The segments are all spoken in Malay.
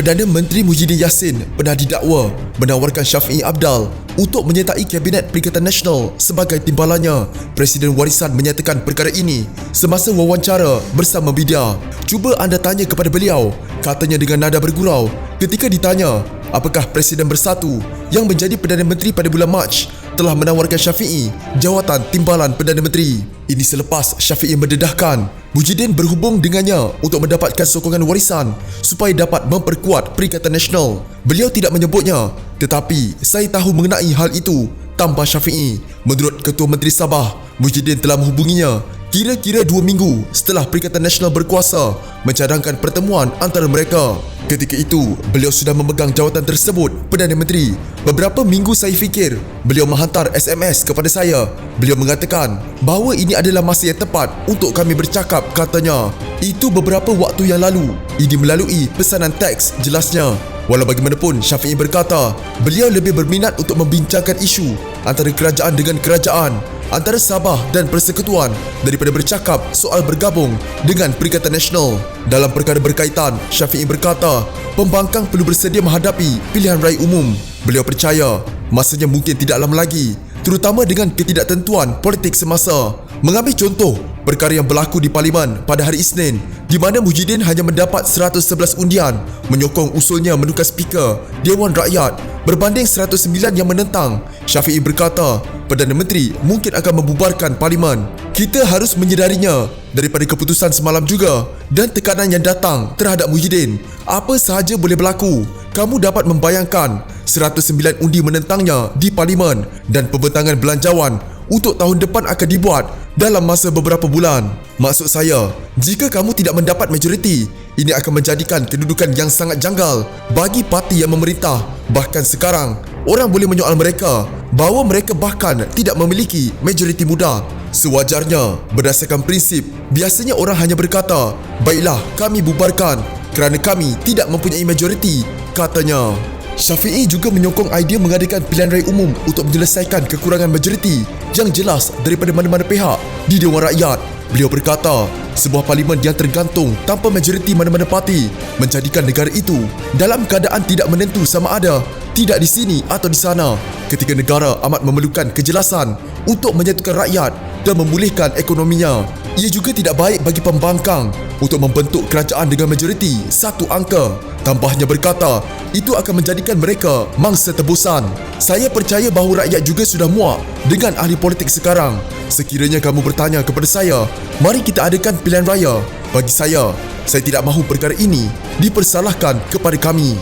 Perdana Menteri Muhyiddin Yassin pernah didakwa menawarkan Syafiee Apdal untuk menyertai Kabinet Perikatan Nasional sebagai timbalannya. Presiden warisan menyatakan perkara ini semasa wawancara bersama media. Cuba anda tanya kepada beliau, katanya dengan nada bergurau ketika ditanya apakah Presiden Bersatu yang menjadi Perdana Menteri pada bulan Mac telah menawarkan Syafiee jawatan timbalan Perdana Menteri. Ini selepas Syafiee mendedahkan Muhyiddin berhubung dengannya untuk mendapatkan sokongan warisan supaya dapat memperkuat Perikatan Nasional. Beliau tidak menyebutnya, tetapi saya tahu mengenai hal itu, tambah Syafiee. Menurut Ketua Menteri Sabah, Muhyiddin telah menghubunginya kira-kira 2 minggu setelah Perikatan Nasional berkuasa mencadangkan pertemuan antara mereka. Ketika itu, beliau sudah memegang jawatan tersebut, Perdana Menteri. Beberapa minggu saya fikir beliau menghantar SMS kepada saya. Beliau mengatakan bahawa ini adalah masa yang tepat untuk kami bercakap, katanya. Itu beberapa waktu yang lalu. Ini melalui pesanan teks, jelasnya. Walau bagaimanapun, Syafiee berkata beliau lebih berminat untuk membincangkan isu antara kerajaan dengan kerajaan, antara Sabah dan Persekutuan daripada bercakap soal bergabung dengan Perikatan Nasional. Dalam perkara berkaitan, Syafiee berkata pembangkang perlu bersedia menghadapi pilihan raya umum. Beliau percaya masanya mungkin tidak lama lagi, terutama dengan ketidaktentuan politik semasa. Mengambil contoh perkara yang berlaku di Parlimen pada hari Isnin, di mana Muhyiddin hanya mendapat 111 undian menyokong usulnya menukar Speaker Dewan Rakyat berbanding 109 yang menentang. Syafiee berkata Perdana Menteri mungkin akan membubarkan Parlimen. Kita harus menyedarinya daripada keputusan semalam juga dan tekanan yang datang terhadap Muhyiddin. Apa sahaja boleh berlaku. Kamu dapat membayangkan 109 undi menentangnya di Parlimen dan pembentangan belanjawan untuk tahun depan akan dibuat dalam masa beberapa bulan. Maksud saya, jika kamu tidak mendapat majoriti, ini akan menjadikan kedudukan yang sangat janggal bagi parti yang memerintah. Bahkan sekarang, orang boleh menyoal mereka bahawa mereka bahkan tidak memiliki majoriti mudah. Sewajarnya, berdasarkan prinsip, biasanya orang hanya berkata, baiklah kami bubarkan kerana kami tidak mempunyai majoriti, katanya. Syafiee juga menyokong idea mengadakan pilihan raya umum untuk menyelesaikan kekurangan majoriti yang jelas daripada mana-mana pihak di Dewan Rakyat. Beliau berkata, sebuah parlimen yang tergantung tanpa majoriti mana-mana parti menjadikan negara itu dalam keadaan tidak menentu sama ada tidak di sini atau di sana, ketika negara amat memerlukan kejelasan untuk menyatukan rakyat dan memulihkan ekonominya. Ia juga tidak baik bagi pembangkang untuk membentuk kerajaan dengan majoriti satu angka. Tambahnya berkata, itu akan menjadikan mereka mangsa tebusan. Saya percaya bahawa rakyat juga sudah muak dengan ahli politik sekarang. Sekiranya kamu bertanya kepada saya, mari kita adakan pilihan raya. Bagi saya tidak mahu perkara ini dipersalahkan kepada kami.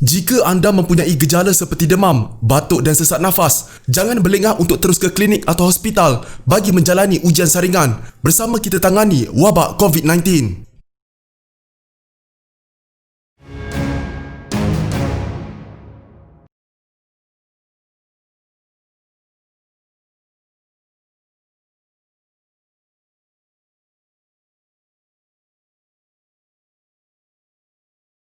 Jika anda mempunyai gejala seperti demam, batuk dan sesak nafas, jangan berlengah untuk terus ke klinik atau hospital bagi menjalani ujian saringan. Bersama kita tangani wabak COVID-19.